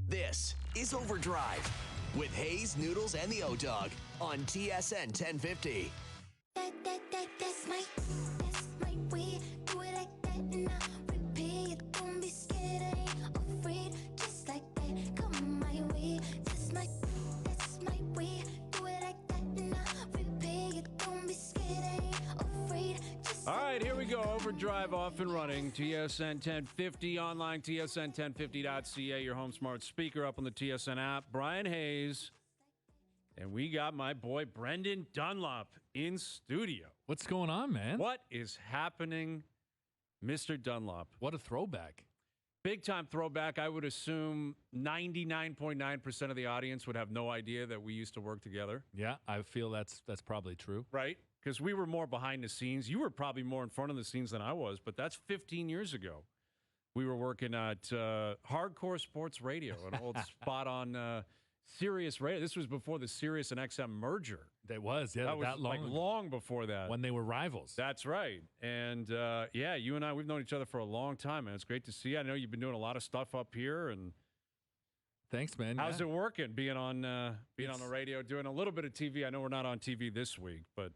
This is OverDrive with Hayes, Noodles, and the O-Dog on TSN 1050. That's my way. Do it like that and I repeat. Don't be scared, I ain't afraid. Just like that, come my way. That's my way. Do it like that and I repeat. Don't be scared, I ain't afraid. Just all right, here we go. OverDrive off and running. TSN 1050 online, tsn1050.ca, your home smart speaker up on the TSN app. Brian Hayes. And we got my boy Brendan Dunlop in studio. What's going on, man? What is happening, Mr. Dunlop? What a throwback. Big time throwback. I would assume 99.9% of the audience would have no idea that we used to work together. Yeah, I feel that's probably true. Right? Because we were more behind the scenes. You were probably more in front of the scenes than I was, but that's 15 years ago. We were working at Hardcore Sports Radio, an old spot on Sirius Radio. This was before the Sirius and XM merger. It was, yeah. That was long, like long before that. when they were rivals. That's right. And, yeah, you and I, we've known each other for a long time, man. It's great to see you. I know you've been doing a lot of stuff up here. And Thanks, man. how's it working being on the radio, doing a little bit of TV? I know we're not on TV this week, but.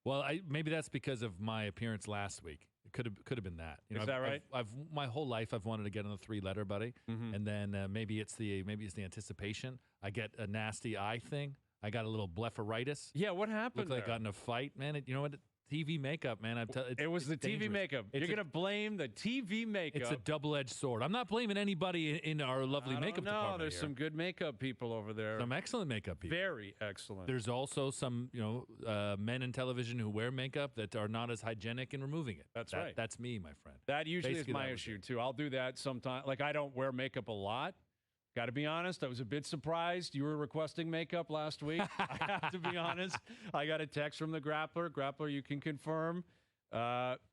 Well, maybe that's because of my appearance last week. It could have been that. Is that right? I've my whole life I've wanted to get on the 3-letter, buddy. Mm-hmm. And then maybe it's the anticipation. I get a nasty eye thing. I got a little blepharitis. Yeah, what happened? Looked like I got in a fight, man. You know what? TV makeup, man. It was the TV makeup. You're going to blame the TV makeup. It's a double-edged sword. I'm not blaming anybody in our lovely makeup department. There's here. some good makeup people over there. Some excellent makeup people. Very excellent. There's also some, men in television who wear makeup that are not as hygienic in removing it. That's right. That's me, my friend. That usually Basically, is my issue, too. I'll do that sometimes. Like, I don't wear makeup a lot. Got to be honest, I was a bit surprised you were requesting makeup last week. I have to be honest. I got a text from the Grappler. Grappler, you can confirm.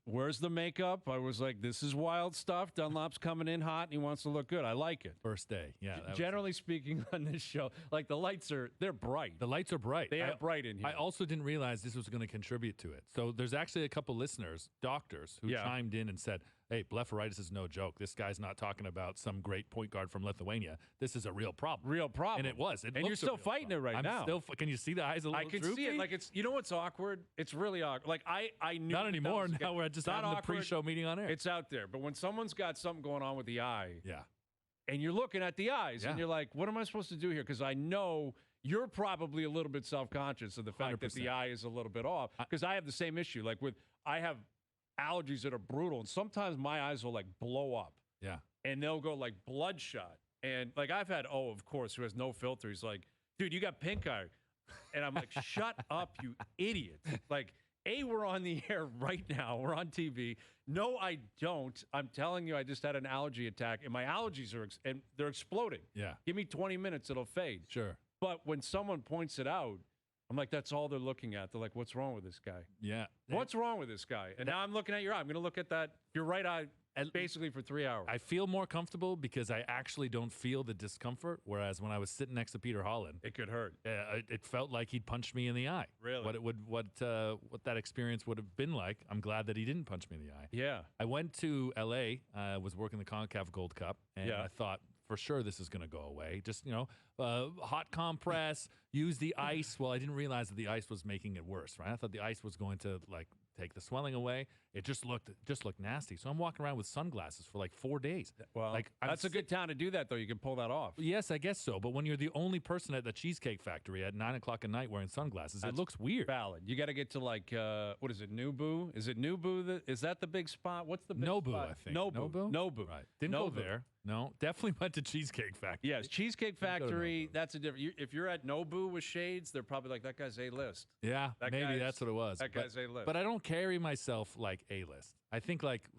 Where's the makeup? I was like, this is wild stuff. Dunlop's coming in hot, and he wants to look good. I like it. First day, yeah. Generally speaking on this show, like the lights they're bright. The lights are bright. They are bright in here. I also didn't realize this was going to contribute to it. So there's actually a couple listeners, doctors, who chimed in and said, hey, blepharitis is no joke. This guy's not talking about some great point guard from Lithuania. This is a real problem. Real problem. And it was. And you're still fighting it right now. Can you see the eyes a little droopy? I can see it. Like, it's, you know what's awkward? It's really awkward. Like, I knew. Not anymore. Now we're just having the pre-show meeting on air. It's out there. But when someone's got something going on with the eye. Yeah. And you're looking at the eyes, and you're like, what am I supposed to do here? Because I know you're probably a little bit self-conscious of the fact 100%. That the eye is a little bit off. Because I have the same issue. Like, I have allergies that are brutal, and sometimes my eyes will, like, blow up. Yeah. And they'll go, like, bloodshot. And, like, I've had of course, who has no filter. He's like, dude, you got pink eye. And I'm like, shut up, you idiot. Like, we're on the air right now. We're on TV. No, I don't. I'm telling you, I just had an allergy attack, and my allergies and they're exploding. Yeah. Give me 20 minutes, it'll fade. Sure. But when someone points it out, I'm like, that's all they're looking at. They're like, what's wrong with this guy? Yeah. What's wrong with this guy? And now I'm looking at your eye. I'm going to look at that, your right eye, basically for 3 hours. I feel more comfortable because I actually don't feel the discomfort, whereas when I was sitting next to Peter Holland, it could hurt. It felt like he'd punched me in the eye. Really? What that experience would have been like. I'm glad that he didn't punch me in the eye. Yeah. I went to L.A., was working the CONCACAF Gold Cup, and I thought, for sure this is going to go away. Just, hot compress, use the ice. Well, I didn't realize that the ice was making it worse, right? I thought the ice was going to, like, take the swelling away. It just looked nasty. So I'm walking around with sunglasses for like 4 days. Well, like, that's a good time to do that, though. You can pull that off. Yes, I guess so. But when you're the only person at the Cheesecake Factory at 9 o'clock at night wearing sunglasses, it looks weird. Valid. You got to get to, like, what is it, Nobu? Is it Nobu? Is that the big spot? What's the big Nobu, spot? I think. Nobu. Right. Didn't go there. No, definitely went to Cheesecake Factory. Yes, Cheesecake Factory, that's a different. If you're at Nobu with shades, they're probably like, that guy's A-list. Yeah, maybe that's what it was. That guy's A-list. But I don't carry myself like A-list. I think, like,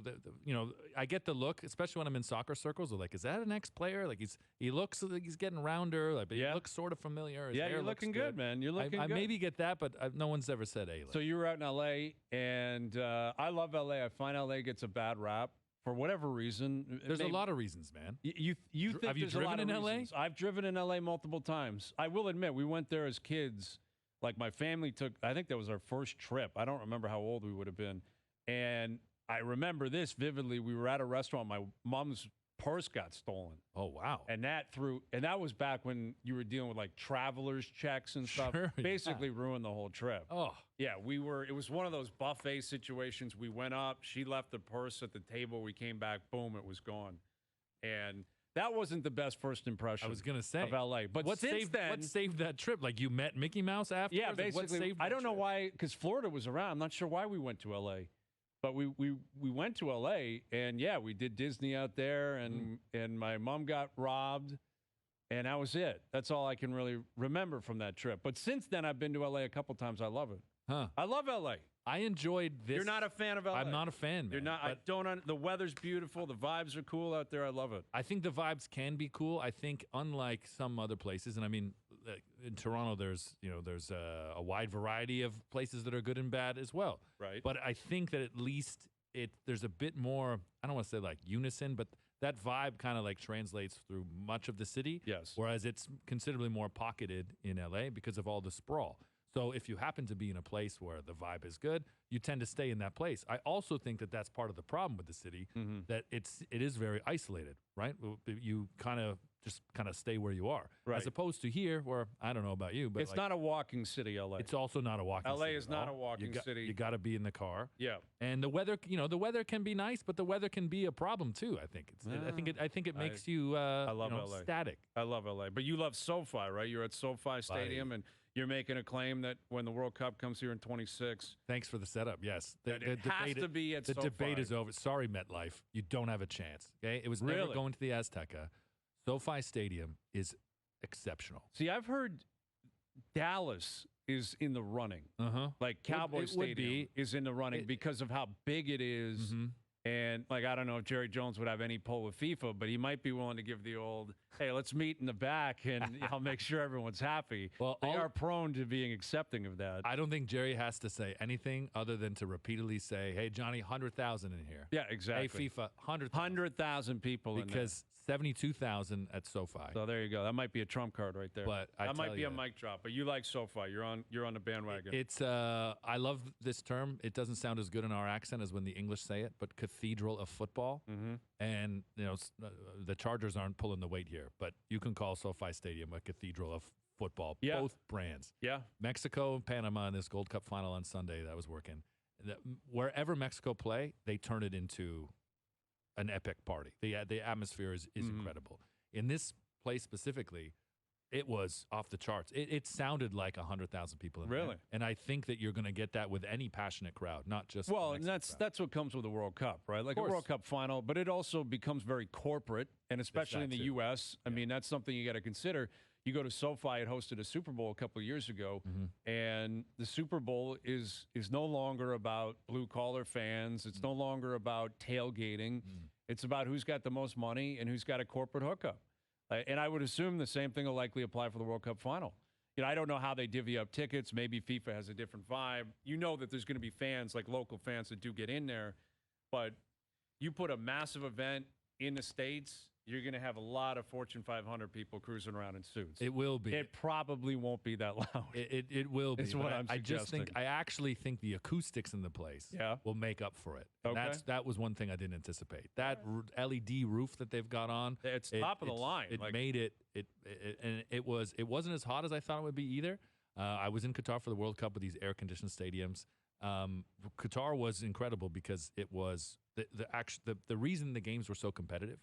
I get the look, especially when I'm in soccer circles. They're like, is that an ex-player? Like, he looks like he's getting rounder, like, but he looks sort of familiar. His hair you're looking good, man. You're looking good. I maybe get that, but no one's ever said A-list. So you were out in L.A., and I love L.A. I find L.A. gets a bad rap. For whatever reason. There's a lot of reasons, man. You think have you driven in L.A.? I've driven in L.A. multiple times. I will admit, we went there as kids. Like, my family took, I think that was our first trip. I don't remember how old we would have been. And I remember this vividly. We were at a restaurant. My mom's purse got stolen. Oh, wow. And that was back when you were dealing with like traveler's checks and stuff. Sure, Basically ruined the whole trip. Oh. Yeah, it was one of those buffet situations. We went up, she left the purse at the table, we came back, boom, it was gone. And that wasn't the best first impression. I was going to say. Of LA. But what saved that trip? Like you met Mickey Mouse after? Yeah, basically. I don't know why, because Florida was around. I'm not sure why we went to LA. But we went to LA, and yeah, we did Disney out there, and my mom got robbed, and that was it. That's all I can really remember from that trip. But since then, I've been to LA a couple times. I love it. Huh. I love LA. I enjoyed this. You're not a fan of LA. I'm not a fan, man. You're not. The weather's beautiful. The vibes are cool out there. I love it. I think the vibes can be cool. I think unlike some other places, and I mean, in Toronto, there's a wide variety of places that are good and bad as well. Right. But I think that at least there's a bit more. I don't want to say like unison, but that vibe kind of like translates through much of the city. Yes. Whereas it's considerably more pocketed in LA because of all the sprawl. So if you happen to be in a place where the vibe is good, you tend to stay in that place. I also think that that's part of the problem with the city, that it is very isolated, right? You kind of stay where you are, right. As opposed to here, where I don't know about you, but it's not a walking city. LA. It's also not a walking. LA city is not a walking city. You got to be in the car. Yeah, and the weather, the weather can be nice, but the weather can be a problem too. I think I think it makes you I love LA. Static. I love LA, but you love SoFi, right? You're at SoFi Stadium, and you're making a claim that when the World Cup comes here in 26. Thanks for the setup. Yes. It has to be at SoFi. The debate is over. Sorry, MetLife. You don't have a chance. Okay? It was never going to the Azteca. SoFi Stadium is exceptional. See, I've heard Dallas is in the running. Like Cowboy Stadium is in the running because of how big it is. And, like, I don't know if Jerry Jones would have any pull with FIFA, but he might be willing to give the old, hey, let's meet in the back, and I'll make sure everyone's happy. Well, they are prone to being accepting of that. I don't think Jerry has to say anything other than to repeatedly say, hey, Johnny, 100,000 in here. Yeah, exactly. Hey, FIFA, 100,000 people in there. Because 72,000 at SoFi. So there you go. That might be a trump card right there. But that might be a mic drop. But you like SoFi. You're on the bandwagon. It's I love this term. It doesn't sound as good in our accent as when the English say it, but cathedral of football. And the Chargers aren't pulling the weight here, but you can call SoFi Stadium a cathedral of football. Yeah. Both brands. Yeah. Mexico and Panama in this Gold Cup final on Sunday that was working. Wherever Mexico play, they turn it into an epic party. The atmosphere is incredible. In this place specifically, it was off the charts. It sounded like 100,000 people in there. And I think that you're going to get that with any passionate crowd, not just and that's what comes with the World Cup, right? Like a World Cup final, but it also becomes very corporate, and especially in the U.S. I mean, that's something you got to consider. You go to SoFi, it hosted a Super Bowl a couple of years ago, and the Super Bowl is no longer about blue-collar fans. It's no longer about tailgating. It's about who's got the most money and who's got a corporate hookup. And I would assume the same thing will likely apply for the World Cup final. I don't know how they divvy up tickets. Maybe FIFA has a different vibe. You know that there's going to be fans, like local fans, that do get in there. But you put a massive event in the States, you're going to have a lot of Fortune 500 people cruising around in suits. It will be. It probably won't be that loud. It will be. It's what I'm suggesting. I actually think the acoustics in the place will make up for it. And that was one thing I didn't anticipate. That LED roof that they've got on. It's top of the line. It made it, and it wasn't as hot as I thought it would be either. I was in Qatar for the World Cup with these air-conditioned stadiums. Qatar was incredible because it was the reason the games were so competitive.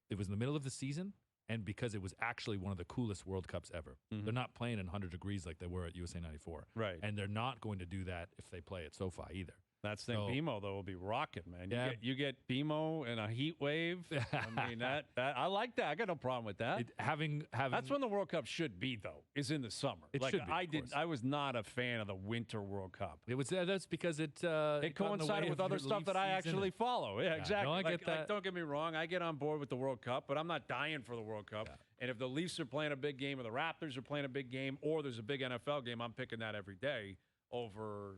It was in the middle of the season, and because it was actually one of the coolest World Cups ever. They're not playing in 100 degrees like they were at USA 94. Right. And they're not going to do that if they play at SoFi either. That's the thing. BMO, though, will be rocking, man. You get BMO and a heat wave. I mean, that I like that. I got no problem with that. That's when the World Cup should be, though, is in the summer. It should be, I was not a fan of the Winter World Cup. It was that's because it coincided with other stuff that I actually follow. Yeah, exactly. No, I get that. Don't get me wrong. I get on board with the World Cup, but I'm not dying for the World Cup. And if the Leafs are playing a big game or the Raptors are playing a big game or there's a big NFL game, I'm picking that every day over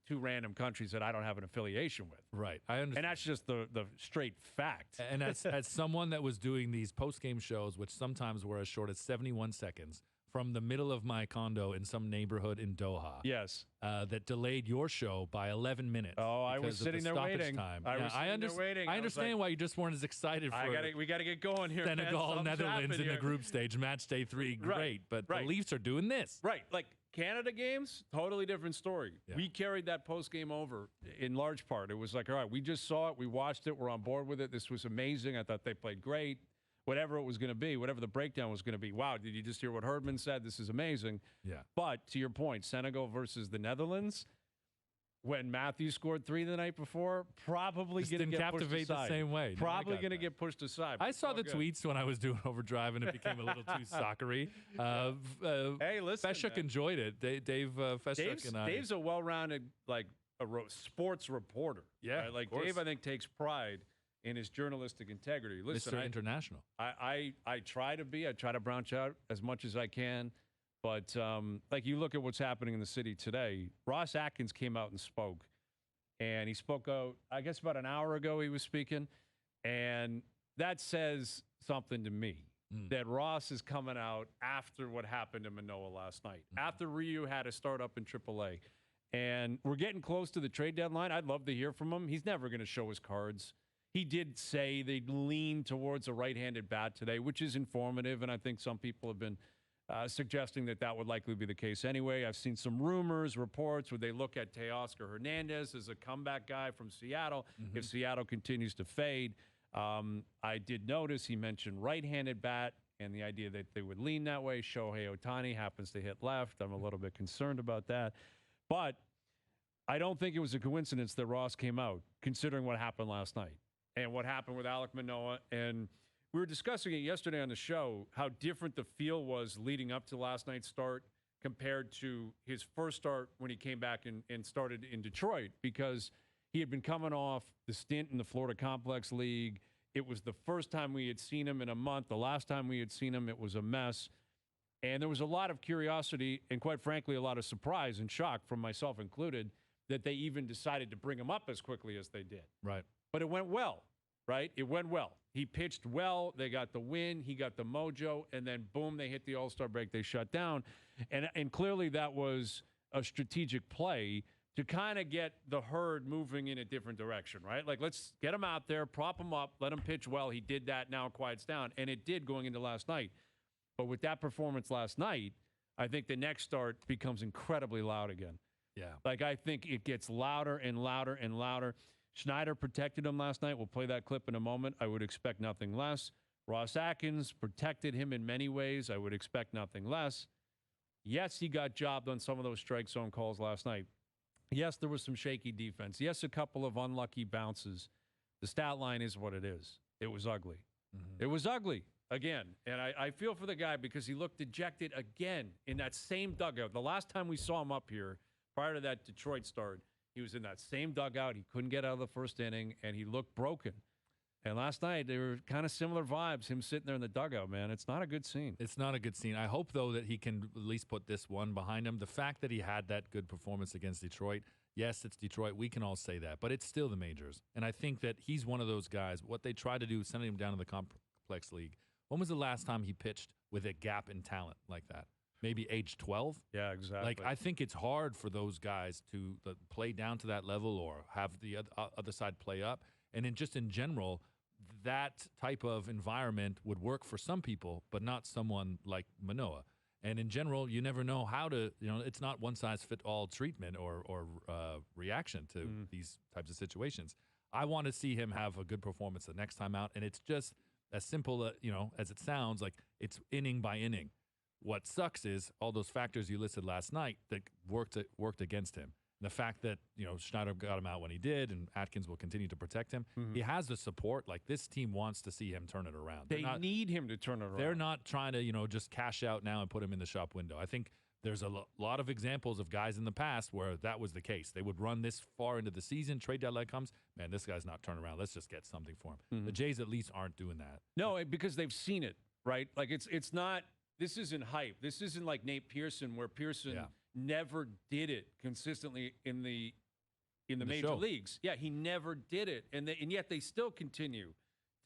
two random countries that I don't have an affiliation with. Right. I understand. And that's just the straight fact. And as someone that was doing these post-game shows, which sometimes were as short as 71 seconds, from the middle of my condo in some neighborhood in Doha. Yes. That delayed your show by 11 minutes. Oh, I was because of sitting the there stoppage waiting. Time. I was sitting there waiting. I was understand like, why you just weren't as excited for we got to get going here. Senegal, man. Netherlands in the group stage, match day 3. Great. But the Leafs are doing this. Right. Like Canada games, totally different story. Yeah. We carried that post game over in large part. It was like, all right, we just saw it. We watched it. We're on board with it. This was amazing. I thought they played great. Whatever it was going to be, whatever the breakdown was going to be. Wow, did you just hear what Herdman said? This is amazing. Yeah. But to your point, Senegal versus the Netherlands, when Matthews scored 3 the night before, probably going to get pushed aside. the same way. Probably going to get pushed aside. I saw the tweets when I was doing OverDrive, and it became a little too soccery. Hey, listen, Feshuk enjoyed it. Dave Feshuk and I. Dave's a well-rounded, sports reporter. Yeah, right? Like Dave, I think, takes pride in his journalistic integrity. Listen, Mr. International. I try to be. I try to branch out as much as I can. But, you look at what's happening in the city today. Ross Atkins came out and spoke. And he spoke out, I guess about an hour ago he was speaking. And that says something to me. That Ross is coming out after what happened to Manoah last night. After Ryu had to start up in AAA. And we're getting close to the trade deadline. I'd love to hear from him. He's never going to show his cards. He did say they'd lean towards a right-handed bat today, which is informative, and I think some people have been suggesting that would likely be the case anyway. I've seen some rumors, reports, where they look at Teoscar Hernandez as a comeback guy from Seattle if Seattle continues to fade. I did notice he mentioned right-handed bat and the idea that they would lean that way. Shohei Ohtani happens to hit left. I'm a little bit concerned about that. But I don't think it was a coincidence that Ross came out, considering what happened last night. And what happened with Alek Manoah. And we were discussing it yesterday on the show, how different the feel was leading up to last night's start compared to his first start when he came back and started in Detroit, because he had been coming off the stint in the Florida Complex League. It was the first time we had seen him in a month. The last time we had seen him, it was a mess. And there was a lot of curiosity and, quite frankly, a lot of surprise and shock from myself included that they even decided to bring him up as quickly as they did. Right. But it went well, right? It went well. He pitched well. They got the win. He got the mojo. And then, boom, they hit the All-Star break. They shut down. And clearly that was a strategic play to kind of get the herd moving in a different direction, right? Like, let's get him out there, prop him up, let him pitch well. He did that. Now it quiets down. And it did going into last night. But with that performance last night, I think the next start becomes incredibly loud again. Yeah. Like, I think it gets louder and louder and louder. Schneider protected him last night. We'll play that clip in a moment. I would expect nothing less. Ross Atkins protected him in many ways. I would expect nothing less. Yes, he got jobbed on some of those strike zone calls last night. Yes, there was some shaky defense. Yes, a couple of unlucky bounces. The stat line is what it is. It was ugly. It was ugly again. And I feel for the guy because he looked dejected again in that same dugout. The last time we saw him up here, prior to that Detroit start, he was in that same dugout. He couldn't get out of the first inning, and he looked broken. And last night, they were kind of similar vibes, him sitting there in the dugout, man. It's not a good scene. It's not a good scene. I hope, though, that he can at least put this one behind him. The fact that he had that good performance against Detroit, yes, it's Detroit. We can all say that. But it's still the majors. And I think that he's one of those guys. What they try to do is sending him down to the complex league. When was the last time he pitched with a gap in talent like that? Maybe age 12? Yeah, exactly. Like, I think it's hard for those guys to play down to that level or have the other side play up. And in general, that type of environment would work for some people, but not someone like Manoah. And in general, you never know how to, it's not one-size-fit-all treatment or reaction to these types of situations. I want to see him have a good performance the next time out, and it's just as simple, as it sounds, like it's inning by inning. What sucks is all those factors you listed last night that worked against him. And the fact that, Schneider got him out when he did and Atkins will continue to protect him. He has the support. Like, this team wants to see him turn it around. They need him to turn it around. They're not trying to, just cash out now and put him in the shop window. I think there's a lot of examples of guys in the past where that was the case. They would run this far into the season, trade deadline comes, man, this guy's not turning around. Let's just get something for him. The Jays at least aren't doing that. No, because they've seen it, right? Like, it's not. This isn't hype. This isn't like Nate Pearson, where Pearson never did it consistently in the major leagues. Yeah, he never did it, and yet they still continue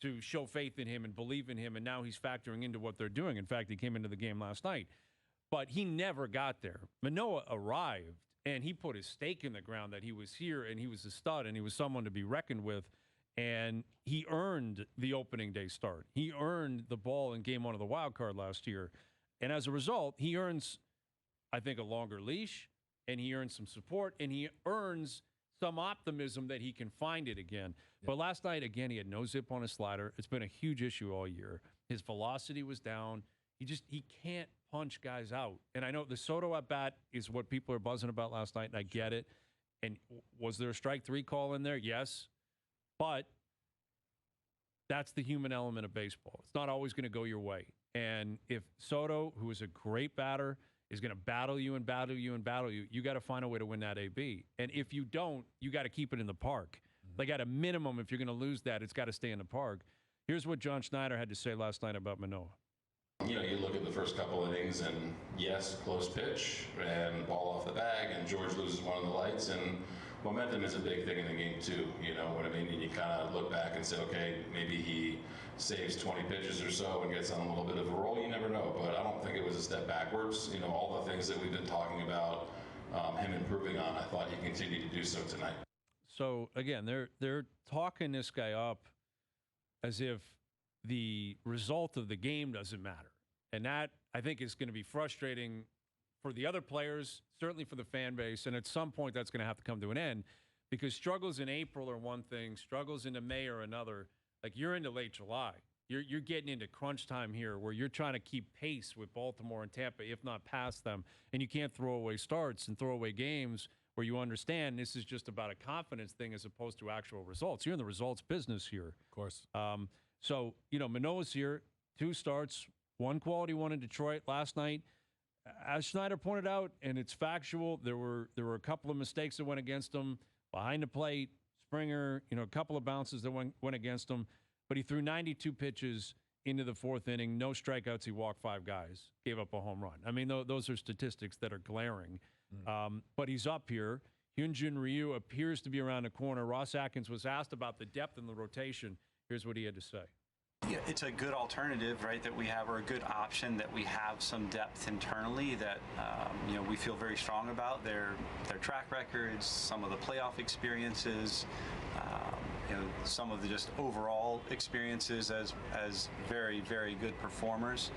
to show faith in him and believe in him. And now he's factoring into what they're doing. In fact, he came into the game last night. but he never got there. Manoah arrived, and he put his stake in the ground that he was here, and he was a stud, and he was someone to be reckoned with. And he earned the opening day start. He earned the ball in game 1 of the wild card last year. And as a result, he earns, I think, a longer leash, and he earns some support, and he earns some optimism that he can find it again. Yeah. But last night, again, he had no zip on his slider. It's been a huge issue all year. His velocity was down. He can't punch guys out. And I know the Soto at bat is what people are buzzing about last night, and I get it. And was there a strike 3 call in there? Yes. But that's the human element of baseball. It's not always going to go your way. And if Soto, who is a great batter, is going to battle you and battle you and battle you, you got to find a way to win that AB. And if you don't, you got to keep it in the park. Like at a minimum, if you're going to lose that, it's got to stay in the park. Here's what John Schneider had to say last night about Manoah. You know, you look at the first couple innings, and yes, close pitch and ball off the bag, and George loses one of the lights, and momentum is a big thing in the game too. You know what I mean? And you kind of look back and say, okay, maybe he saves 20 pitches or so and gets on a little bit of a roll. You never know, but I don't think it was a step backwards. You know, all the things that we've been talking about, him improving on, I thought he continued to do so tonight. So again, they're talking this guy up as if the result of the game doesn't matter. And that, I think, is going to be frustrating for the other players, certainly for the fan base. And at some point, that's going to have to come to an end because struggles in April are one thing, struggles into May are another. Like, you're into late July. You're getting into crunch time here where you're trying to keep pace with Baltimore and Tampa, if not past them. And you can't throw away starts and throw away games where you understand this is just about a confidence thing as opposed to actual results. You're in the results business here. Of course. So, you know, Manoah's here, 2 starts, 1 quality one in Detroit last night. As Schneider pointed out, and it's factual, there were a couple of mistakes that went against him behind the plate. Springer, you know, a couple of bounces that went against him. But he threw 92 pitches into the 4th inning, no strikeouts. He walked 5 guys, gave up a home run. I mean, those are statistics that are glaring. But he's up here. Hyunjin Ryu appears to be around the corner. Ross Atkins was asked about the depth in the rotation. Here's what he had to say. Yeah, it's a good alternative, right, that we have, or a good option that we have some depth internally that, you know, we feel very strong about. Their track records, some of the playoff experiences, you know, some of the just overall experiences as very, very good performers.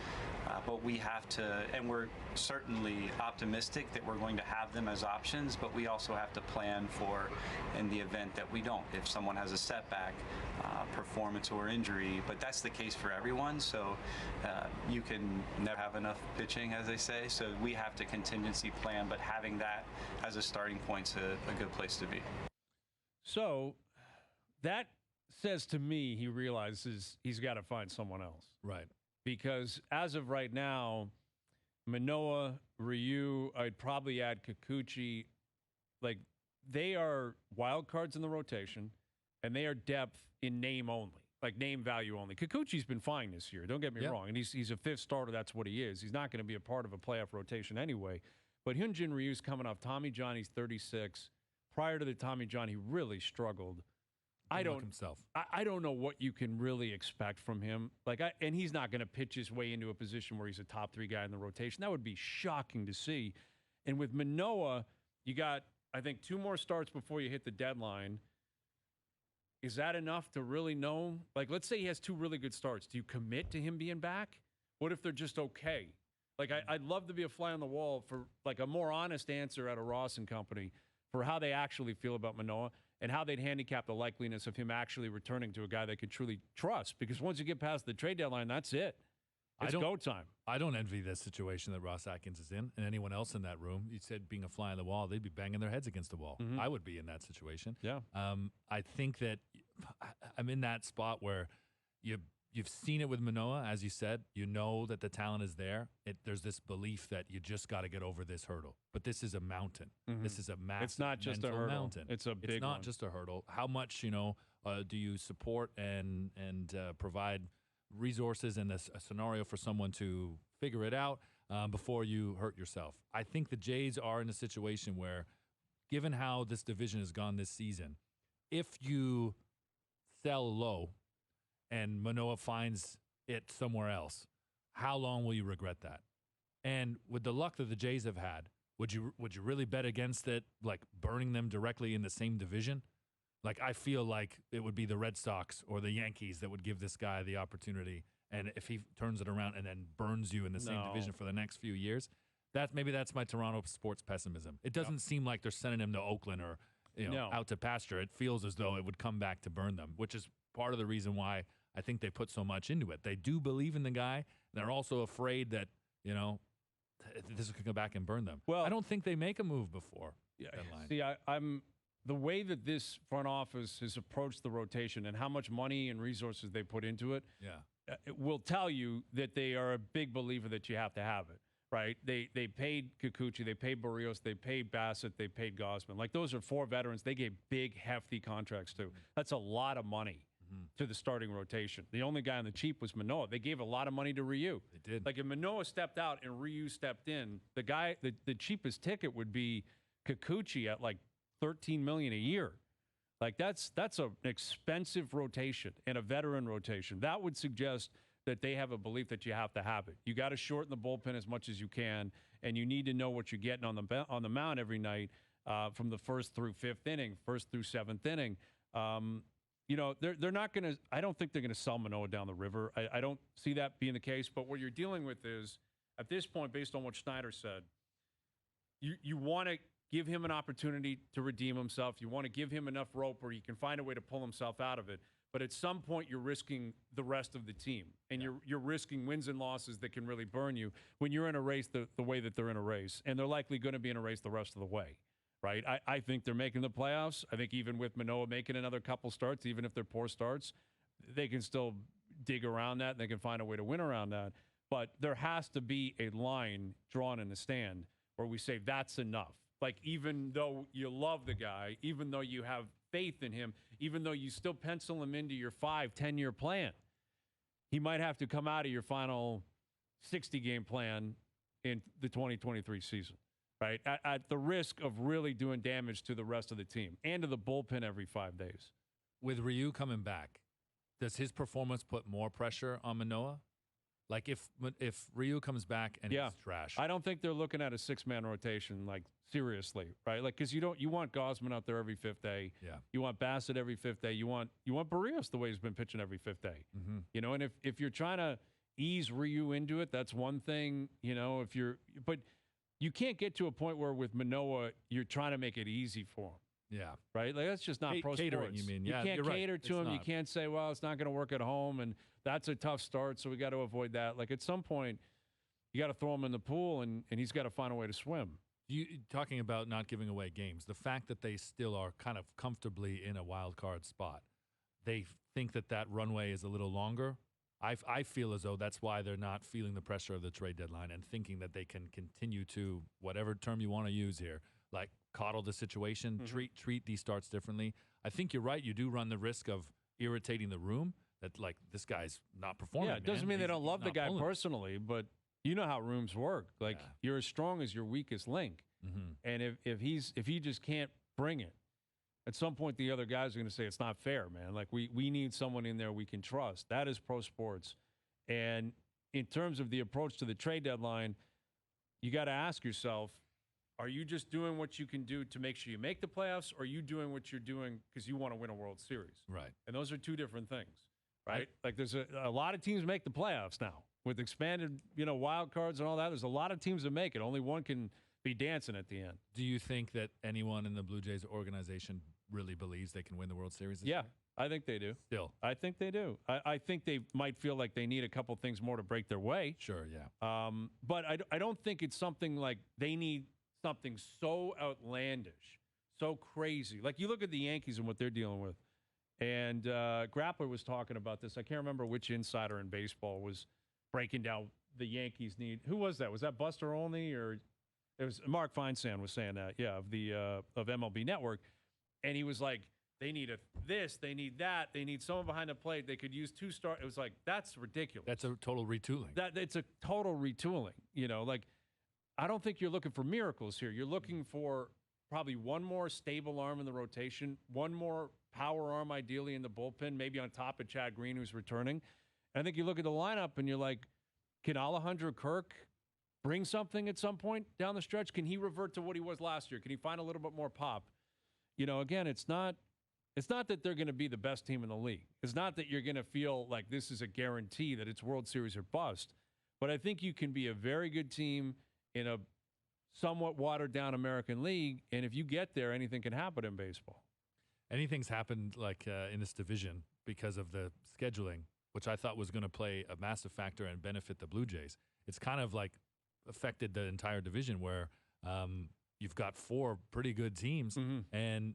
But we have to, and we're certainly optimistic that we're going to have them as options, but we also have to plan for in the event that we don't. If someone has a setback, performance or injury, but that's the case for everyone, so you can never have enough pitching, as they say, so we have to contingency plan, but having that as a starting point's a good place to be. So that says to me he realizes he's got to find someone else. Right. Because as of right now, Manoah, Ryu, I'd probably add Kikuchi. Like, they are wild cards in the rotation, and they are depth in name only, like name value only. Kikuchi's been fine this year. Don't get me wrong. And he's a 5th starter. That's what he is. He's not going to be a part of a playoff rotation anyway. But Hyunjin Ryu's coming off Tommy John. He's 36. Prior to the Tommy John, he really struggled. I don't know what you can really expect from him. And he's not going to pitch his way into a position where he's a top 3 guy in the rotation. That would be shocking to see. And with Manoah, you got, I think, 2 more starts before you hit the deadline. Is that enough to really know? Like, let's say he has 2 really good starts. Do you commit to him being back? What if they're just okay? Like, I'd love to be a fly on the wall for, like, a more honest answer out of Ross and company for how they actually feel about Manoah and how they'd handicap the likeliness of him actually returning to a guy they could truly trust. Because once you get past the trade deadline, that's it. It's go time. I don't envy the situation that Ross Atkins is in and anyone else in that room. You said being a fly on the wall, they'd be banging their heads against the wall. Mm-hmm. I would be in that situation. Yeah. I think that I'm in that spot where you've seen it with Manoah, as you said. You know that the talent is there. There's this belief that you just got to get over this hurdle. But this is a mountain. Mm-hmm. This is a massive It's not just a hurdle. Mountain. It's a big It's not one. just a hurdle. How much, do you support and provide resources and a scenario for someone to figure it out before you hurt yourself? I think the Jays are in a situation where, given how this division has gone this season, if you sell low and Manoah finds it somewhere else, how long will you regret that? And with the luck that the Jays have had, would you really bet against it, like burning them directly in the same division? Like, I feel like it would be the Red Sox or the Yankees that would give this guy the opportunity. And if he turns it around and then burns you in the same division for the next few years, maybe that's my Toronto sports pessimism. It doesn't seem like they're sending him to Oakland or out to pasture. It feels as though it would come back to burn them, which is part of the reason why I think they put so much into it. They do believe in the guy. They're also afraid that, this could come back and burn them. Well, I don't think they make a move before deadline. See, I'm the way that this front office has approached the rotation and how much money and resources they put into it, it will tell you that they are a big believer that you have to have it, right? They paid Kikuchi, they paid Barrios, they paid Bassett, they paid Gausman. Like, those are 4 veterans they gave big, hefty contracts to. That's a lot of money to the starting rotation. The only guy on the cheap was Manoah. They gave a lot of money to Ryu. They did. Like, if Manoah stepped out and Ryu stepped in, the cheapest ticket would be Kikuchi at like $13 million a year. Like, that's an expensive rotation and a veteran rotation. That would suggest that they have a belief that you have to have it. You got to shorten the bullpen as much as you can, and you need to know what you're getting on the mound every night from the first through 5th inning, first through 7th inning. They're not going to – I don't think they're going to sell Manoah down the river. I don't see that being the case. But what you're dealing with is, at this point, based on what Schneider said, you want to give him an opportunity to redeem himself. You want to give him enough rope where he can find a way to pull himself out of it. But at some point, you're risking the rest of the team. And you're risking wins and losses that can really burn you when you're in a race the way that they're in a race. And they're likely going to be in a race the rest of the way. Right, I think they're making the playoffs. I think even with Manoah making another couple starts, even if they're poor starts, they can still dig around that and they can find a way to win around that. But there has to be a line drawn in the stand where we say that's enough. Like, even though you love the guy, even though you have faith in him, even though you still pencil him into your 5-10-year plan, he might have to come out of your final 60-game plan in the 2023 season. Right, at the risk of really doing damage to the rest of the team and to the bullpen every 5 days. With Ryu coming back, does his performance put more pressure on Manoah? Like, if Ryu comes back and he's trash, I don't think they're looking at a 6-man rotation, like, seriously, right? Like, because you want Gausman out there every 5th day. Yeah. You want Bassett every 5th day. You want Barrios the way he's been pitching every 5th day. Mm-hmm. And if you're trying to ease Ryu into it, that's one thing. But you can't get to a point where with Manoah you're trying to make it easy for him. Yeah. Right? Like, that's just not pro catering, sports. You mean. You can't cater to him. Not. You can't say, well, it's not going to work at home, and that's a tough start, so we got to avoid that. Like, at some point, you got to throw him in the pool, and he's got to find a way to swim. You talking about not giving away games, the fact that they still are kind of comfortably in a wild card spot, they think that runway is a little longer. I feel as though that's why they're not feeling the pressure of the trade deadline and thinking that they can continue to, whatever term you want to use here, like coddle the situation, treat these starts differently. I think you're right. You do run the risk of irritating the room that, like, this guy's not performing. Yeah, it doesn't mean they don't love the guy personally, but you know how rooms work. Like, you're as strong as your weakest link. Mm-hmm. And if he just can't bring it, at some point, the other guys are going to say, it's not fair, man. Like, we need someone in there we can trust. That is pro sports. And in terms of the approach to the trade deadline, you got to ask yourself, are you just doing what you can do to make sure you make the playoffs, or are you doing what you're doing because you want to win a World Series? Right. And those are two different things, right? Like, there's a lot of teams make the playoffs now. With expanded, wild cards and all that, there's a lot of teams that make it. Only one can be dancing at the end. Do you think that anyone in the Blue Jays organization really believes they can win the World Series this year? I think they do. Still. I think they do. I think they might feel like they need a couple things more to break their way. Sure, yeah. But I don't think it's something like they need something so outlandish, so crazy. Like, you look at the Yankees and what they're dealing with. And Grappler was talking about this. I can't remember which insider in baseball was breaking down the Yankees need. Who was that? Was that Buster Olney, or it was Mark Feinsand was saying that? Yeah, of MLB Network. And he was like, they need this, they need that, they need someone behind the plate. They could use 2 stars. It was like, that's ridiculous. That's a total retooling. It's a total retooling. Like, I don't think you're looking for miracles here. You're looking for probably one more stable arm in the rotation, one more power arm ideally in the bullpen, maybe on top of Chad Green, who's returning. And I think you look at the lineup and you're like, can Alejandro Kirk bring something at some point down the stretch? Can he revert to what he was last year? Can he find a little bit more pop? Again, it's not that they're going to be the best team in the league. It's not that you're going to feel like this is a guarantee that it's World Series or bust. But I think you can be a very good team in a somewhat watered-down American League, and if you get there, anything can happen in baseball. Anything's happened in this division because of the scheduling, which I thought was going to play a massive factor and benefit the Blue Jays. It's kind of affected the entire division where you've got 4 pretty good teams, and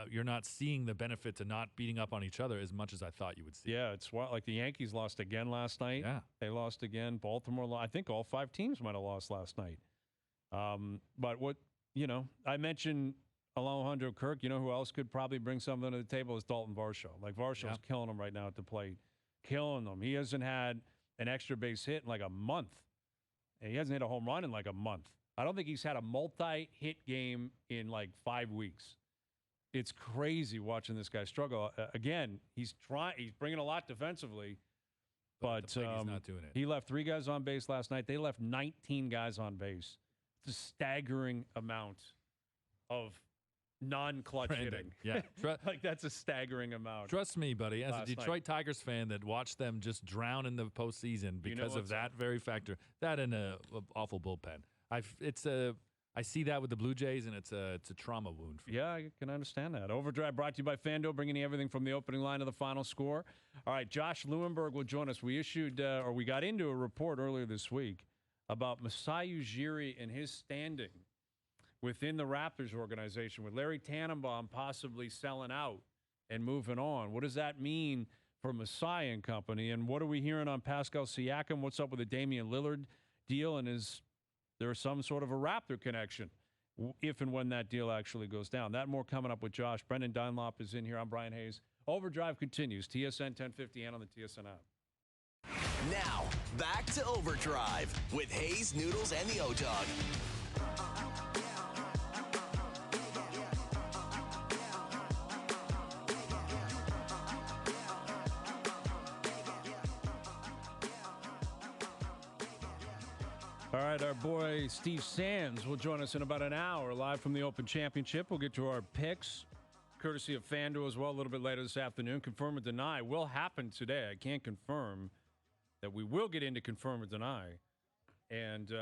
you're not seeing the benefit to not beating up on each other as much as I thought you would see. Yeah, it's like the Yankees lost again last night. Yeah. They lost again. Baltimore, I think all 5 teams might have lost last night. But I mentioned Alejandro Kirk. You know who else could probably bring something to the table is Dalton Varsho. Varshaw's killing him right now at the plate. Killing them. He hasn't had an extra base hit in like a month. And he hasn't hit a home run in like a month. I don't think he's had a multi-hit game in like 5 weeks. It's crazy watching this guy struggle. Again, he's bringing a lot defensively, but he's not doing it. He left 3 guys on base last night. They left 19 guys on base. It's a staggering amount of non-clutch hitting. Yeah. That's a staggering amount. Trust me, buddy, as a Detroit Tigers fan that watched them just drown in the postseason because of that very factor, that and an awful bullpen. I see that with the Blue Jays, and it's a trauma wound for me. Yeah, I can understand that. OverDrive brought to you by FanDuel, bringing you everything from the opening line to the final score. All right, Josh Lewenberg will join us. We got into a report earlier this week about Masai Ujiri and his standing within the Raptors organization, with Larry Tannenbaum possibly selling out and moving on. What does that mean for Masai and company? And what are we hearing on Pascal Siakam? What's up with the Damian Lillard deal? And is there some sort of a Raptor connection if and when that deal actually goes down? That and more coming up with Josh. Brendan Dunlop is in here. I'm Bryan Hayes. OverDrive continues. TSN 1050 and on the TSN app. Now, back to OverDrive with Hayes, Noodles, and the O-Dog. All right, our boy Steve Sands will join us in about an hour live from the Open Championship. We'll get to our picks, courtesy of FanDuel as well, a little bit later this afternoon. Confirm or deny will happen today. I can't confirm that we will get into confirm or deny. And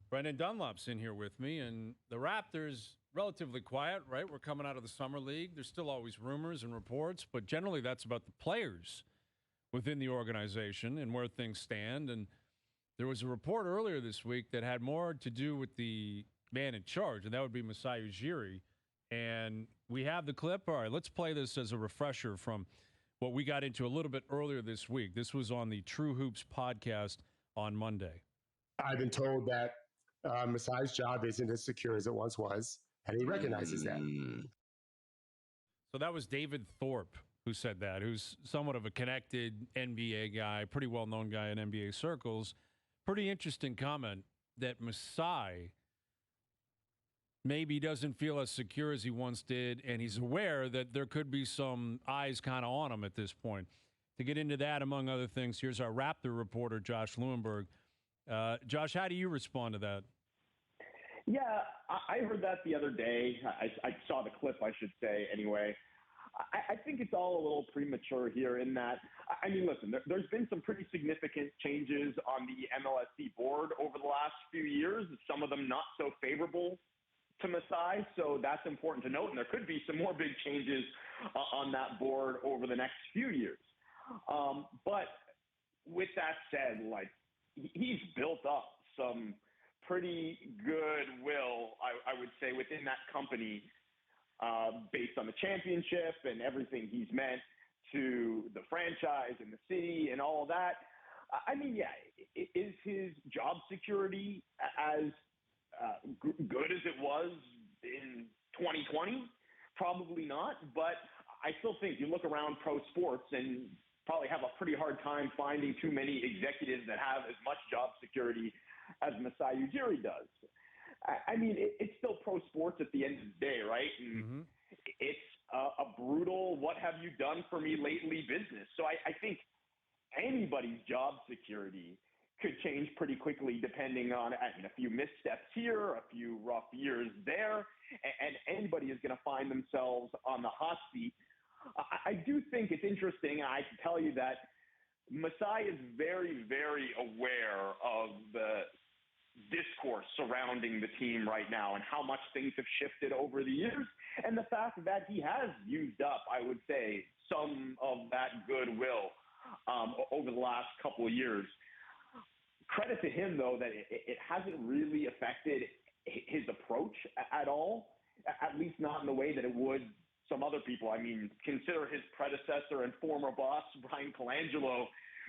Brendan Dunlop's in here with me. And the Raptors, relatively quiet, right? We're coming out of the Summer League. There's still always rumors and reports, but generally that's about the players within the organization and where things stand. And there was a report earlier this week that had more to do with the man in charge, and that would be Masai Ujiri. And we have the clip. All right, let's play this as a refresher from what we got into a little bit earlier this week. This was on the True Hoops podcast on Monday. I've been told that Masai's job isn't as secure as it once was, and he recognizes that. So that was David Thorpe who said that, who's somewhat of a connected NBA guy, pretty well-known guy in NBA circles. Pretty interesting comment that Masai maybe doesn't feel as secure as he once did, and he's aware that there could be some eyes kind of on him at this point. To get into that, among other things, here's our Raptor reporter, Josh Lewenberg. Josh, how do you respond to that? Yeah, I heard that the other day. I saw the clip, I should say, anyway. I think it's all a little premature here in that, I mean, listen, there's been some pretty significant changes on the MLSE board over the last few years, some of them not so favorable to Masai, so that's important to note, and there could be some more big changes on that board over the next few years. But with that said, like, he's built up some pretty goodwill, I would say, within that company, based on the championship and everything he's meant to the franchise and the city and all of that. I mean, yeah, is his job security as good as it was in 2020? Probably not, but I still think you look around pro sports and probably have a pretty hard time finding too many executives that have as much job security as Masai Ujiri does. I mean, it's still pro sports at the end of the day, right? And it's a brutal, what have you done for me lately business. So I think anybody's job security could change pretty quickly depending on a few missteps here, a few rough years there, and anybody is going to find themselves on the hot seat. I do think it's interesting. I can tell you that Masai is very, very aware of the discourse surrounding the team right now and how much things have shifted over the years, and the fact that he has used up, I would say, some of that goodwill over the last couple of years. Credit to him, though, that it hasn't really affected his approach at all, at least not in the way that it would some other people. I mean, consider his predecessor and former boss, Bryan,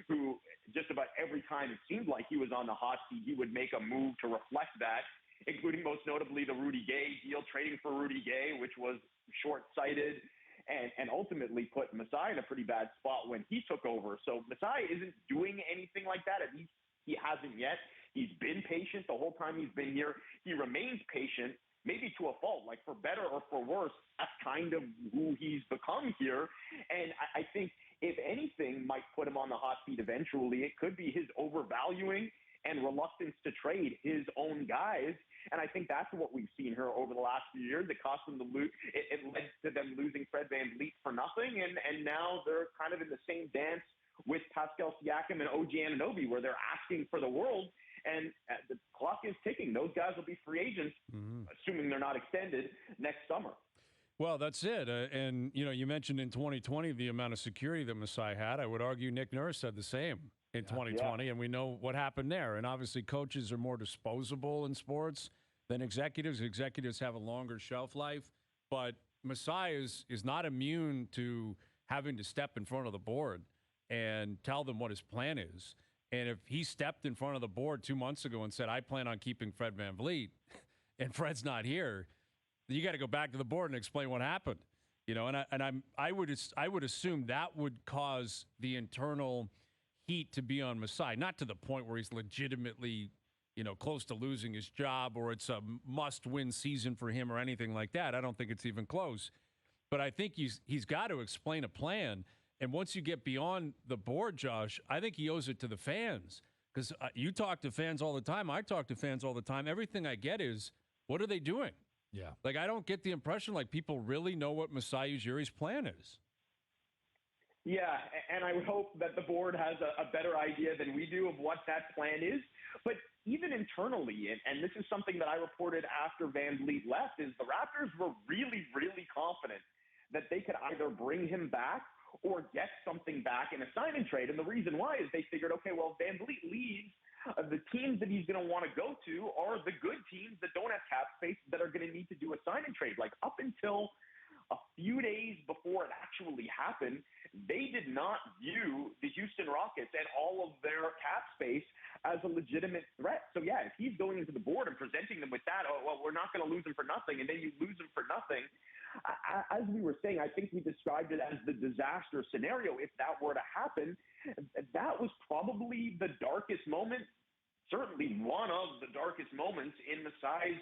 who just about every time it seemed like he was on the hot seat, he would make a move to reflect that, including most notably the Rudy Gay deal, trading for Rudy Gay, which was short-sighted and ultimately put Masai in a pretty bad spot when he took over. So Masai isn't doing anything like that. At least he hasn't yet. He's been patient the whole time he's been here. He remains patient, maybe to a fault, like for better or for worse. That's kind of who he's become here. And I think if anything might put him on the hot seat eventually, it could be his overvaluing and reluctance to trade his own guys. And I think that's what we've seen here over the last few years. It cost them it led to them losing Fred VanVleet for nothing. And now they're kind of in the same dance with Pascal Siakam and OG Anunoby, where they're asking for the world. And the clock is ticking. Those guys will be free agents, assuming they're not extended, next summer. Well, that's it. And, you mentioned in 2020 the amount of security that Masai had. I would argue Nick Nurse said the same in 2020, and we know what happened there. And obviously coaches are more disposable in sports than executives. Executives have a longer shelf life. But Masai is not immune to having to step in front of the board and tell them what his plan is. And if he stepped in front of the board 2 months ago and said, I plan on keeping Fred VanVleet, and Fred's not here, you got to go back to the board and explain what happened. I would assume that would cause the internal heat to be on Masai, not to the point where he's legitimately, close to losing his job or it's a must-win season for him or anything like that. I don't think it's even close. But I think he's got to explain a plan. And once you get beyond the board, Josh, I think he owes it to the fans. Because you talk to fans all the time. I talk to fans all the time. Everything I get is, what are they doing? Yeah. Like, I don't get the impression like people really know what Masai Ujiri's plan is. Yeah, and I would hope that the board has a better idea than we do of what that plan is. But even internally, and this is something that I reported after VanVleet left, is the Raptors were really, really confident that they could either bring him back or get something back in a sign and trade. And the reason why is they figured, okay, well, VanVleet leaves. The teams that he's going to want to go to are the good teams that don't have cap space that are going to need to do a sign and trade. Like up until a few days before it actually happened, they did not view the Houston Rockets and all of their cap space as a legitimate threat. So, yeah, if he's going into the board and presenting them with that, oh, well, we're not going to lose him for nothing, and then you lose him for nothing. As we were saying, I think we described it as the disaster scenario. If that were to happen, that was probably the darkest moment, certainly one of the darkest moments in Masai's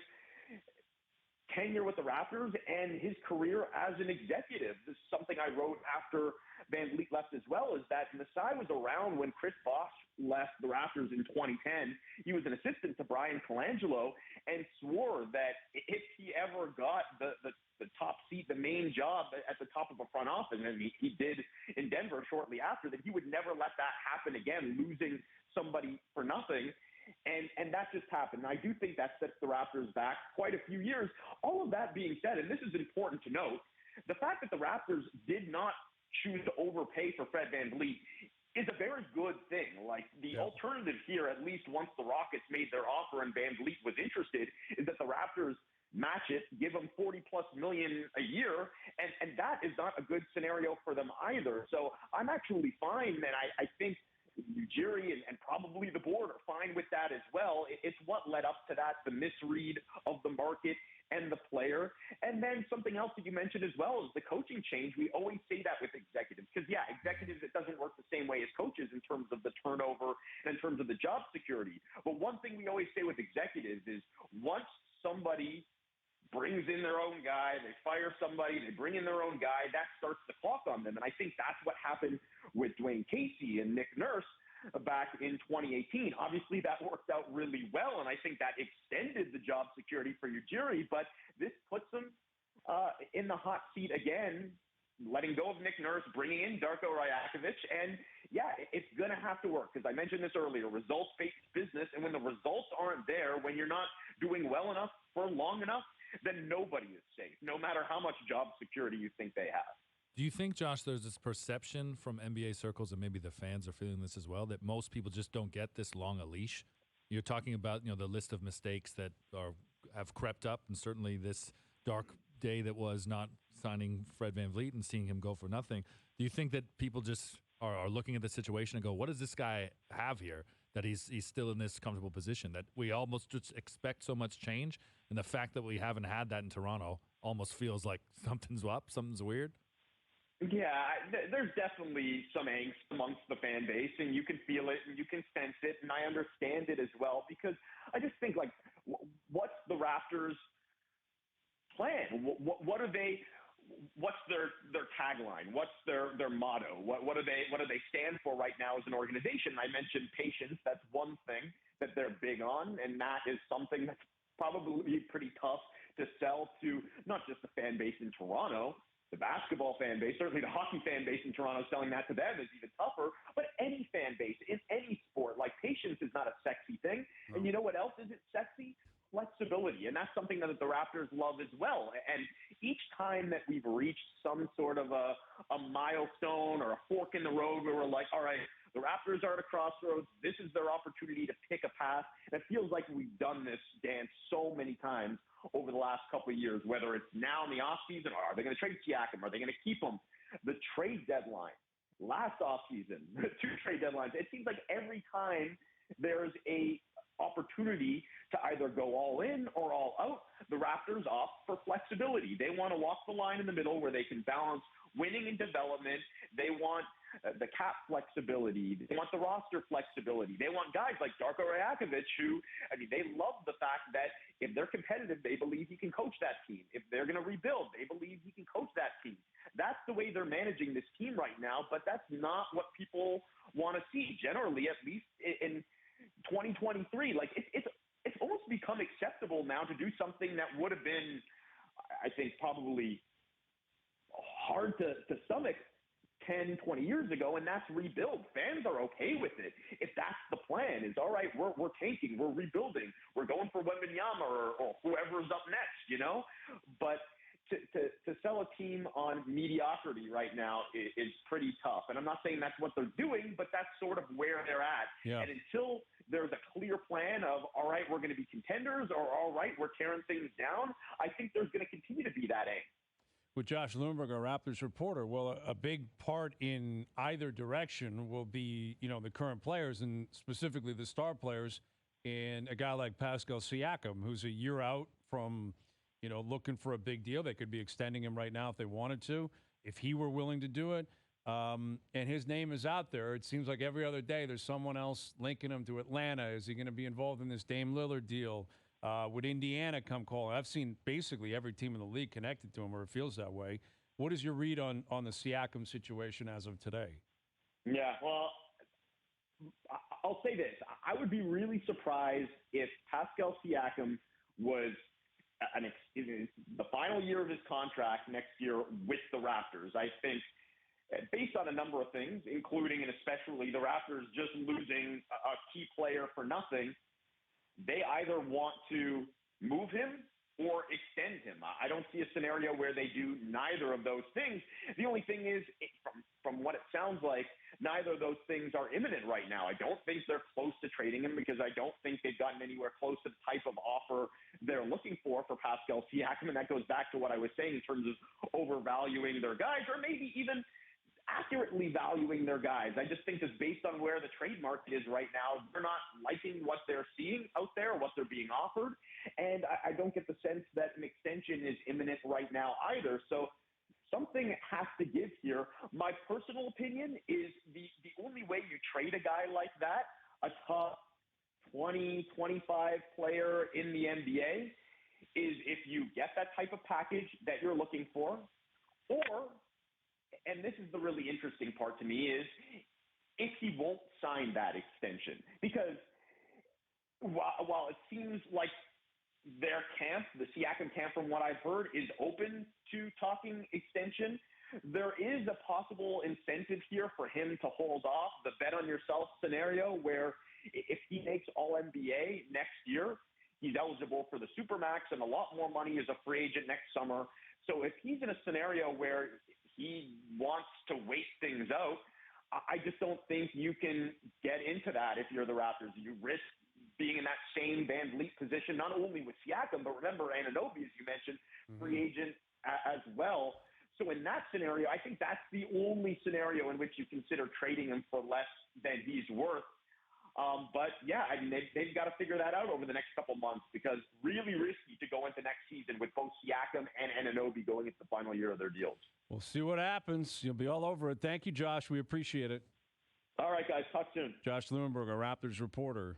tenure with the Raptors and his career as an executive. This is something I wrote after VanVleet left as well, is that Masai was around when Chris Bosh left the Raptors in 2010. He was an assistant to Bryan and swore that if he ever got the top seat, the main job at the top of a front office, and he did in Denver shortly after, that he would never let that happen again, losing somebody for nothing. And that just happened. And I do think that sets the Raptors back quite a few years. All of that being said, and this is important to note, the fact that the Raptors did not choose to overpay for Fred VanVleet is a very good thing. Like, the alternative here, at least once the Rockets made their offer and VanVleet was interested, is that the Raptors match it, give them $40+ million a year, and that is not a good scenario for them either. So I'm actually fine, and I think Ujiri and probably the board are fine with that as well. It's what led up to that, the misread of the market and the player. And then something else that you mentioned as well is the coaching change. We always say that with executives because, executives, it doesn't work the same way as coaches in terms of the turnover and in terms of the job security. But one thing we always say with executives is once somebody brings in their own guy, they fire somebody, they bring in their own guy, that starts the clock on them. And I think that's what happened with Dwayne Casey and Nick Nurse. back in 2018. Obviously, that worked out really well, and I think that extended the job security for Ujiri, but this puts him in the hot seat again, letting go of Nick Nurse, bringing in Darko Rajakovic, and yeah, it's going to have to work, because I mentioned this earlier, results-based business, and when the results aren't there, when you're not doing well enough for long enough, then nobody is safe, no matter how much job security you think they have. Do you think, Josh, there's this perception from NBA circles, and maybe the fans are feeling this as well, that most people just don't get this long a leash? You're talking about, the list of mistakes that have crept up, and certainly this dark day that was not signing Fred VanVleet and seeing him go for nothing. Do you think that people just are looking at the situation and go, what does this guy have here that he's still in this comfortable position, that we almost just expect so much change, and the fact that we haven't had that in Toronto almost feels like something's up, something's weird? Yeah, there's definitely some angst amongst the fan base, and you can feel it and you can sense it, and I understand it as well, because I just think, like, what's the Raptors' plan? What are they? What's their tagline? What's their motto? What do they stand for right now as an organization? I mentioned patience. That's one thing that they're big on, and that is something that's probably pretty tough to sell to not just the fan base in Toronto, the basketball fan base, certainly the hockey fan base in Toronto, selling that to them is even tougher, but any fan base in any sport, like, patience is not a sexy thing. No. And you know what else isn't sexy? Flexibility. And that's something that the Raptors love as well. And each time that we've reached some sort of a milestone or a fork in the road where we're like, all right, the Raptors are at a crossroads. This is their opportunity to pick a path. And it feels like we've done this dance so many times over the last couple of years, whether it's now in the offseason, or are they going to trade Siakam? Are they going to keep him? The trade deadline, last offseason, 2 trade deadlines. It seems like every time there's a opportunity to either go all in or all out, the Raptors opt for flexibility. They want to walk the line in the middle where they can balance winning and development. They want the cap flexibility. They want the roster flexibility. They want guys like Darko Rajakovic who, they love the fact that if they're competitive, they believe he can coach that team. If they're going to rebuild, they believe he can coach that team. That's the way they're managing this team right now, but that's not what people want to see, generally, at least in 2023. Like, it's almost become acceptable now to do something that would have been, I think, probably hard to stomach 10, 20 years ago, and that's rebuild. Fans are okay with it. If that's the plan, is all right, we're tanking, we're rebuilding, we're going for Wembanyama or whoever's up next, But to sell a team on mediocrity right now is pretty tough. And I'm not saying that's what they're doing, but that's sort of where they're at. Yeah. And until there's a clear plan of, all right, we're going to be contenders, or all right, we're tearing things down, I think there's going to continue to be that aim. With Josh Lewenberg, our Raptors reporter, well, a big part in either direction will be, the current players, and specifically the star players, and a guy like Pascal Siakam, who's a year out from, looking for a big deal. They could be extending him right now if they wanted to, if he were willing to do it. And his name is out there. It seems like every other day there's someone else linking him to Atlanta. Is he going to be involved in this Dame Lillard deal? Would Indiana come calling? I've seen basically every team in the league connected to him, or it feels that way. What is your read on the Siakam situation as of today? Yeah, well, I'll say this. I would be really surprised if Pascal Siakam was the final year of his contract next year with the Raptors. I think, based on a number of things, including and especially the Raptors just losing a key player for nothing, they either want to move him or extend him. I don't see a scenario where they do neither of those things. The only thing is, from what it sounds like, neither of those things are imminent right now. I don't think they're close to trading him, because I don't think they've gotten anywhere close to the type of offer they're looking for Pascal Siakam. And that goes back to what I was saying in terms of overvaluing their guys, or maybe even accurately valuing their guys. I just think that based on where the trade market is right now, they're not liking what they're seeing out there, what they're being offered. And I don't get the sense that an extension is imminent right now either. So something has to give here. My personal opinion is the only way you trade a guy like that, a top 20, 25 player in the NBA, is if you get that type of package that you're looking for, or, and this is the really interesting part to me, is if he won't sign that extension. Because while it seems like their camp, the Siakam camp, from what I've heard, is open to talking extension, there is a possible incentive here for him to hold off, the bet on yourself scenario, where if he makes All-NBA next year, he's eligible for the Supermax and a lot more money as a free agent next summer. So if he's in a scenario where he wants to wait things out, I just don't think you can get into that if you're the Raptors. You risk being in that same Van Vliet position, not only with Siakam, but remember Anunoby, as you mentioned, free agent as well. So in that scenario, I think that's the only scenario in which you consider trading him for less than he's worth. But yeah, I mean, they've got to figure that out over the next couple months, because really risky to go into next season with both Siakam and Anunoby going into the final year of their deals. We'll see what happens. You'll be all over it. Thank you, Josh. We appreciate it. All right, guys. Talk soon. Josh Lewenberg, our Raptors reporter.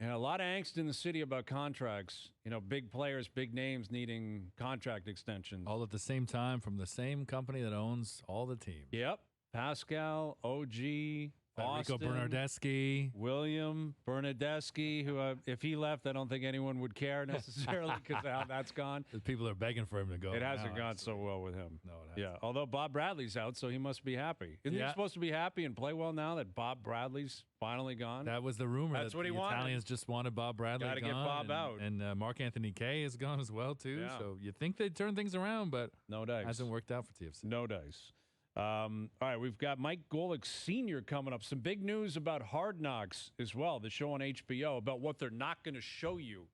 And a lot of angst in the city about contracts. You know, big players, big names needing contract extensions. All at the same time from the same company that owns all the teams. Yep. Pascal, OG, Rico Austin, Bernardeschi. William Bernardeschi, who if he left, I don't think anyone would care necessarily because of how that's gone. The people are begging for him to go. It hasn't gone so well with him. No, it hasn't. Yeah, although Bob Bradley's out, so he must be happy. Isn't he supposed to be happy and play well now that Bob Bradley's finally gone? That was the rumor. That's that what he the wanted. Italians just wanted Bob Bradley gone. Got to get Bob out. And Mark Anthony Kaye is gone as well, too. Yeah. So you'd think they'd turn things around, but no dice. Hasn't worked out for TFC. No dice. All right, we've got Mike Golick Sr. coming up. Some big news about Hard Knocks as well, the show on HBO, about what they're not going to show you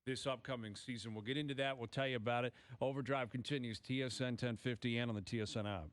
this upcoming season. We'll get into that. We'll tell you about it. OverDrive continues, TSN 1050 and on the TSN app.